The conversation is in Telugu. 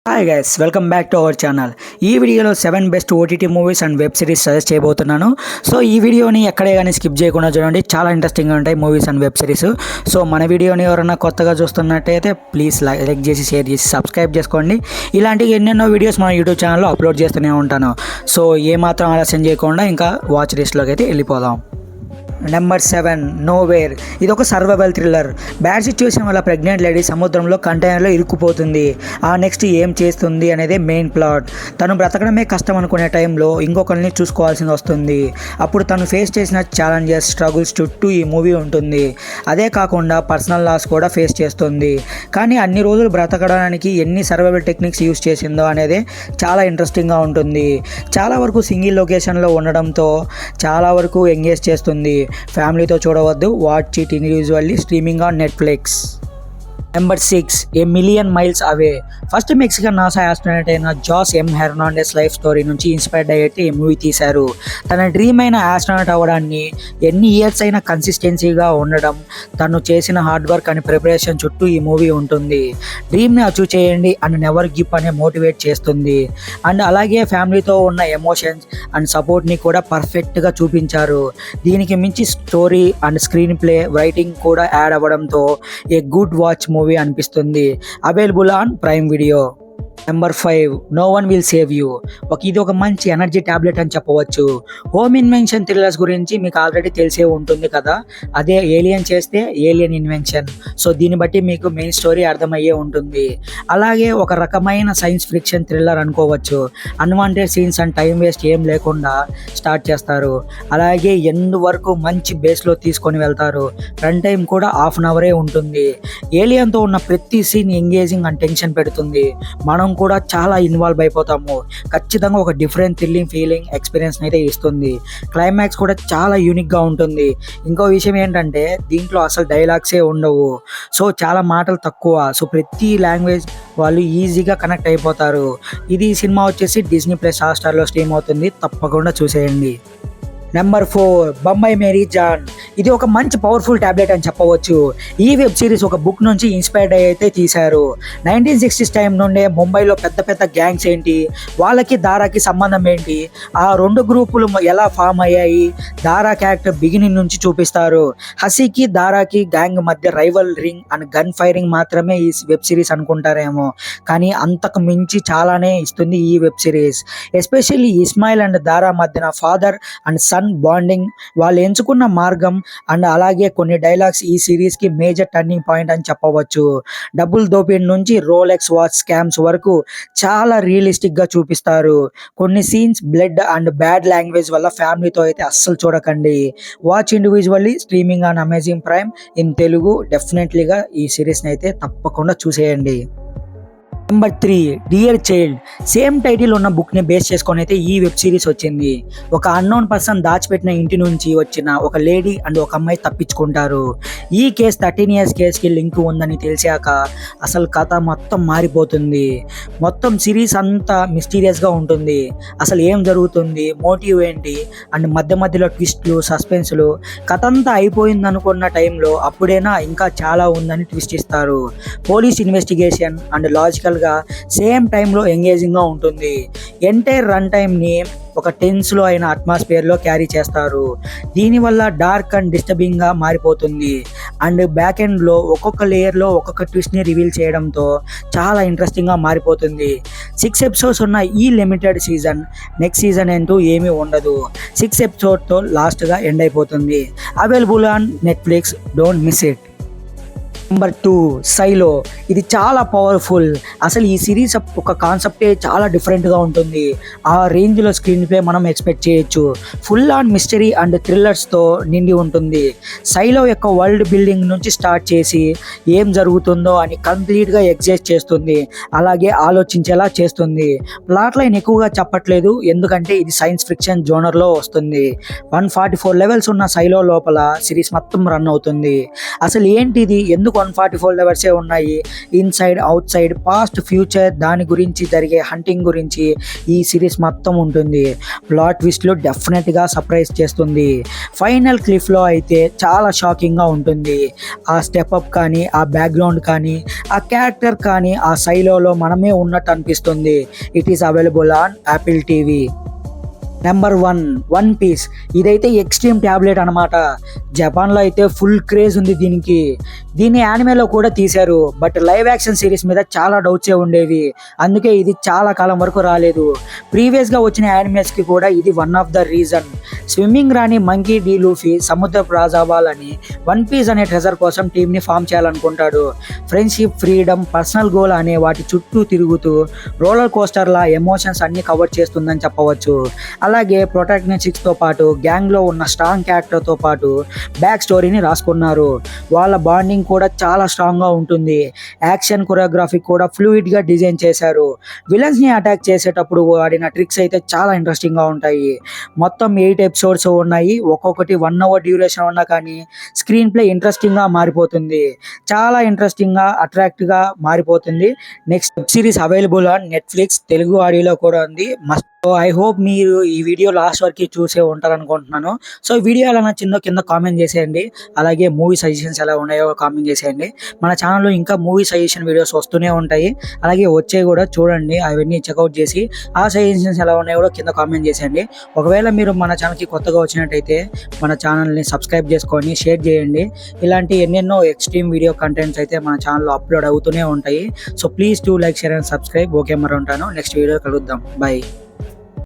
Hi guys, welcome back to our channel. ఈ వీడియోలో 7 best OTT movies and web series suggest చేయబోతున్నాను. సో ఈ వీడియోని ఎక్కడే కానీ స్కిప్ చేయకుండా చూడండి, చాలా ఇంట్రెస్టింగ్గా ఉంటాయి movies and web series. So మన వీడియోని ఎవరైనా కొత్తగా చూస్తున్నట్టయితే ప్లీజ్ లైక్ చేసి, షేర్ చేసి, సబ్స్క్రైబ్ చేసుకోండి. ఇలాంటి ఎన్నెన్నో వీడియోస్ మన యూట్యూబ్ ఛానల్లో అప్లోడ్ చేస్తూనే ఉంటాను. సో ఏమాత్రం ఆలస్యం చేయకుండా ఇంకా వాచ్ లిస్ట్లోకి అయితే వెళ్ళిపోదాం. Number 7 nowhere. ఇది ఒక సర్వైవల్ థ్రిల్లర్. బ్యాడ్ సిచ్యువేషన్ వల్ల ప్రెగ్నెంట్ లేడీ సముద్రంలో కంటైనర్లో ఇరుక్కుపోతుంది. ఆ నెక్స్ట్ ఏం చేస్తుంది అనేది మెయిన్ ప్లాట్. తను బ్రతకడమే కష్టం అనుకునే టైంలో ఇంకొకరిని చూసుకోవాల్సి వస్తుంది. అప్పుడు తను ఫేస్ చేసిన ఛాలెంజెస్, స్ట్రగుల్స్ చుట్టూ ఈ మూవీ ఉంటుంది. అదే కాకుండా పర్సనల్ లాస్ కూడా ఫేస్ చేస్తుంది. కానీ అన్ని రోజులు బ్రతకడానికి ఎన్ని సర్వైవల్ టెక్నిక్స్ యూస్ చేసిందో అనేది చాలా ఇంట్రెస్టింగ్గా ఉంటుంది. చాలా వరకు సింగిల్ లొకేషన్లో ఉండడంతో చాలా వరకు ఎంగేజ్ చేస్తుంది. ఫ్యామిలీతో చూడవద్దు, watch it individually streaming on Netflix. Number 6 a million miles away. First Mexican NASA astronaut అయిన Jose M Hernandez life story నుంచి ఇన్స్పైర్డ్ అయ్యేటి ఈ మూవీ తీశారు. తన డ్రీమ్ అయిన ఆస్ట్రోనట్ అవ్వడాన్ని ఎన్ని ఇయర్స్ అయినా కన్సిస్టెన్సీగా ఉండడం, తను చేసిన హార్డ్ వర్క్ అండ్ ప్రిపరేషన్ చుట్టూ ఈ మూవీ ఉంటుంది. డ్రీమ్ని అచీవ్ చేయండి అండ్ నెవర్ గివ్ అనే మోటివేట్ చేస్తుంది. అండ్ అలాగే ఫ్యామిలీతో ఉన్న ఎమోషన్స్ అండ్ సపోర్ట్ని కూడా పర్ఫెక్ట్గా చూపించారు. దీనికి మించి story and screen play, writing కూడా యాడ్ అవ్వడంతో ఏ గుడ్ వాచ్ మూవీ అనిపిస్తుంది. Available on prime video. Number 5 no one will save you. ఇది ఒక మంచి ఎనర్జీ ట్యాబ్లెట్ అని చెప్పవచ్చు. హోమ్ ఇన్వెన్షన్ థ్రిల్లర్స్ గురించి మీకు ఆల్రెడీ తెలిసే ఉంటుంది కదా. అదే ఏలియన్ చేస్తే ఏలియన్ ఇన్వెన్షన్. సో దీన్ని బట్టి మీకు మెయిన్ స్టోరీ అర్థమయ్యే ఉంటుంది. అలాగే ఒక రకమైన సైన్స్ ఫిక్షన్ థ్రిల్లర్ అనుకోవచ్చు. Unwanted scenes and time waste ఏం లేకుండా స్టార్ట్ చేస్తారు. అలాగే ఎండ్ వరకు మంచి బేస్లో తీసుకొని వెళ్తారు. రన్ టైం కూడా ½ అన్ అవరే ఉంటుంది. ఏలియన్తో ఉన్న ప్రతి సీన్ ఎంగేజింగ్ అండ్ టెన్షన్ పెడుతుంది. మనం కూడా చాలా ఇన్వాల్వ్ అయిపోతాము. ఖచ్చితంగా ఒక డిఫరెంట్ థ్రిల్లింగ్ ఫీలింగ్ ఎక్స్పీరియన్స్ అయితే ఇస్తుంది. క్లైమాక్స్ కూడా చాలా యూనిక్గా ఉంటుంది. ఇంకో విషయం ఏంటంటే దీంట్లో అసలు డైలాగ్సే ఉండవు. సో చాలా మాటలు తక్కువ. సో ప్రతి లాంగ్వేజ్ వాళ్ళు ఈజీగా కనెక్ట్ అయిపోతారు. ఇది సినిమా వచ్చేసి డిజ్నీ ప్లస్ హాట్‌స్టార్లో స్ట్రీమ్ అవుతుంది. తప్పకుండా చూసేయండి. నెంబర్ 4 బొంబాయి మేరీ జాన్. ఇది ఒక మంచి పవర్ఫుల్ ట్యాబ్లెట్ అని చెప్పవచ్చు. ఈ వెబ్ సిరీస్ ఒక బుక్ నుంచి ఇన్స్పైర్డ్ అయితే తీశారు. 1960s టైం నుండే ముంబైలో పెద్ద పెద్ద గ్యాంగ్స్ ఏంటి, వాళ్ళకి దారాకి సంబంధం ఏంటి, ఆ రెండు గ్రూపులు ఎలా ఫామ్ అయ్యాయి, దారా క్యారెక్టర్ బిగినింగ్ నుంచి చూపిస్తారు. హసీకి దారాకి గ్యాంగ్ మధ్య rival ring and gun firing మాత్రమే ఈ వెబ్ సిరీస్ అనుకుంటారేమో, కానీ అంతకు మించి చాలానే ఇస్తుంది ఈ web series. Especially Ismail and దారా మధ్యన ఫాదర్ అండ్ సన్ బాండింగ్, వాళ్ళు ఎంచుకున్న మార్గం అండ్ అలాగే కొన్ని డైలాగ్స్ ఈ సిరీస్కి మేజర్ టర్నింగ్ పాయింట్ అని చెప్పవచ్చు. డబ్బులు దోపిడీ నుంచి రోలెక్స్ వాచ్ స్కామ్స్ వరకు చాలా రియలిస్టిక్గా చూపిస్తారు. కొన్ని scenes blood and bad language వల్ల ఫ్యామిలీతో అయితే అస్సలు చూడకండి. Watch individually streaming on Amazon Prime in Telugu. డెఫినెట్లీగా ఈ సిరీస్ని అయితే తప్పకుండా చూసేయండి. Number 3 dear child. Same title ఉన్న బుక్ని బేస్ చేసుకొని అయితే ఈ వెబ్ సిరీస్ వచ్చింది. ఒక అన్నోన్ పర్సన్ దాచిపెట్టిన ఇంటి నుంచి వచ్చిన ఒక లేడీ అండ్ ఒక అమ్మాయి తప్పించుకుంటారు. ఈ కేసు 13 years కేసుకి లింక్ ఉందని తెలిసాక అసలు కథ మొత్తం మారిపోతుంది. మొత్తం సిరీస్ అంతా మిస్టీరియస్గా ఉంటుంది. అసలు ఏం జరుగుతుంది, మోటివ్ ఏంటి అండ్ మధ్య మధ్యలో ట్విస్ట్లు, సస్పెన్స్లు. కథ అంతా అయిపోయింది అనుకున్న టైంలో అప్పుడైనా ఇంకా చాలా ఉందని ట్విస్ట్ ఇస్తారు. Police investigation and logical same టైంలో ఎంగేజింగ్గా ఉంటుంది. ఎంటైర్ రన్ టైంని ఒక టెన్స్లో అయిన అట్మాస్ఫియర్లో క్యారీ చేస్తారు. దీనివల్ల డార్క్ అండ్ డిస్టర్బింగ్గా మారిపోతుంది. అండ్ బ్యాక్ ఎండ్లో ఒక్కొక్క లేయర్లో ఒక్కొక్క ట్విస్ట్ని రివీల్ చేయడంతో చాలా ఇంట్రెస్టింగ్గా మారిపోతుంది. 6 episodes ఉన్న ఈ లిమిటెడ్ సీజన్ నెక్స్ట్ సీజన్ అంటూ ఏమీ ఉండదు. 6 episodeతో లాస్ట్గా ఎండ్ అయిపోతుంది. Available on Netflix. Don't miss it. Number 2 సైలో. ఇది చాలా పవర్ఫుల్. అసలు ఈ సిరీస్ ఒక కాన్సెప్టే చాలా డిఫరెంట్గా ఉంటుంది. ఆ రేంజ్లో స్క్రీన్ ప్లే మనం ఎక్స్పెక్ట్ చేయొచ్చు. ఫుల్ ఆన్ మిస్టరీ అండ్ థ్రిల్లర్స్తో నిండి ఉంటుంది. సైలో యొక్క వరల్డ్ బిల్డింగ్ నుంచి స్టార్ట్ చేసి ఏం జరుగుతుందో అని కంప్లీట్గా ఎగ్జైట్ చేస్తుంది. అలాగే ఆలోచించేలా చేస్తుంది. ప్లాట్ లైన్ ఎక్కువగా చెప్పట్లేదు, ఎందుకంటే ఇది సైన్స్ ఫిక్షన్ జోనర్లో వస్తుంది. 144 levels ఉన్న సైలో లోపల సిరీస్ మొత్తం రన్ అవుతుంది. అసలు ఏంటిది, ఎందుకు 144 లెవెల్సే ఉన్నాయి. Inside, out side, past, future, దాని గురించి జరిగే హంటింగ్ గురించి ఈ సిరీస్ మొత్తం ఉంటుంది. ప్లాట్ ట్విస్ట్లు డెఫినెట్గా సర్ప్రైజ్ చేస్తుంది. ఫైనల్ క్లిఫ్లో అయితే చాలా షాకింగ్గా ఉంటుంది. ఆ స్టెప్ అప్ కానీ, ఆ బ్యాక్గ్రౌండ్ కానీ, ఆ క్యారెక్టర్ కానీ, ఆ సైలోలో మనమే ఉన్నట్టు అనిపిస్తుంది. It is available on Apple TV. Number 1, one piece. ఇదైతే ఎక్స్ట్రీమ్ ట్యాబ్లెట్ అనమాట. జపాన్లో అయితే ఫుల్ క్రేజ్ ఉంది దీనికి. దీన్ని యానిమేలో కూడా తీశారు. బట్ లైవ్ యాక్షన్ సిరీస్ మీద చాలా డౌట్సే ఉండేవి. అందుకే ఇది చాలా కాలం వరకు రాలేదు. ప్రీవియస్గా వచ్చిన యానిమేస్కి కూడా ఇది one of the reason. Swimming రాని మంకీ డి లూఫీ సముద్రపు రాజు అవ్వాలని వన్ పీస్ అనే ట్రెజర్ కోసం టీంని ఫామ్ చేయాలనుకుంటాడు. ఫ్రెండ్షిప్, ఫ్రీడమ్, పర్సనల్ గోల్ అనే వాటి చుట్టూ తిరుగుతూ రోలర్ కోస్టర్లా ఎమోషన్స్ అన్ని కవర్ చేస్తుందని చెప్పవచ్చు. అలాగే ప్రొటాగనిస్ట్తో పాటు గ్యాంగ్లో ఉన్న స్ట్రాంగ్ క్యారెక్టర్తో పాటు బ్యాక్ స్టోరీని రాసుకున్నారు. వాళ్ళ బాండింగ్ కూడా చాలా స్ట్రాంగ్గా ఉంటుంది. యాక్షన్ కొరియోగ్రఫీ కూడా ఫ్లూయిడ్గా డిజైన్ చేశారు. విలన్స్ని అటాక్ చేసేటప్పుడు వాడిన ట్రిక్స్ అయితే చాలా ఇంట్రెస్టింగ్గా ఉంటాయి. మొత్తం 8 ఎపిసోడ్స్ ఉన్నాయి. ఒక్కొక్కటి 1 hour డ్యూరేషన్ ఉన్నా కానీ స్క్రీన్ ప్లే ఇంట్రెస్టింగ్గా మారిపోతుంది. చాలా ఇంట్రెస్టింగ్గా, అట్రాక్టివ్గా మారిపోతుంది. Next web series available on Netflix, Telugu ఆడియోలో కూడా ఉంది. మస్ట్. సో ఐ హోప్ మీరు ఈ వీడియో లాస్ట్ వరకు చూసే ఉంటారనుకుంటున్నాను. సో వీడియో ఎలా నచ్చిందో కింద కామెంట్ చేసేయండి. అలాగే మూవీ సజెషన్స్ ఎలా ఉన్నాయో కామెంట్ చేసేయండి. మన ఛానల్లో ఇంకా మూవీ సజెషన్ వీడియోస్ వస్తూనే ఉంటాయి. అలాగే వచ్చే కూడా చూడండి, అవన్నీ చెక్అవుట్ చేసి ఆ సజెషన్స్ ఎలా ఉన్నాయో కూడా కింద కామెంట్ చేసేయండి. ఒకవేళ మీరు మన ఛానల్కి కొత్తగా వచ్చినట్టయితే మన ఛానల్ని సబ్స్క్రైబ్ చేసుకొని షేర్ చేయండి. ఇలాంటి ఎన్నెన్నో ఎక్స్ట్రీమ్ వీడియో కంటెంట్స్ అయితే మన ఛానల్లో అప్లోడ్ అవుతూనే ఉంటాయి. So please do like, share and subscribe. Okay, మరి ఉంటాను. నెక్స్ట్ వీడియో కలుద్దాం. బాయ్.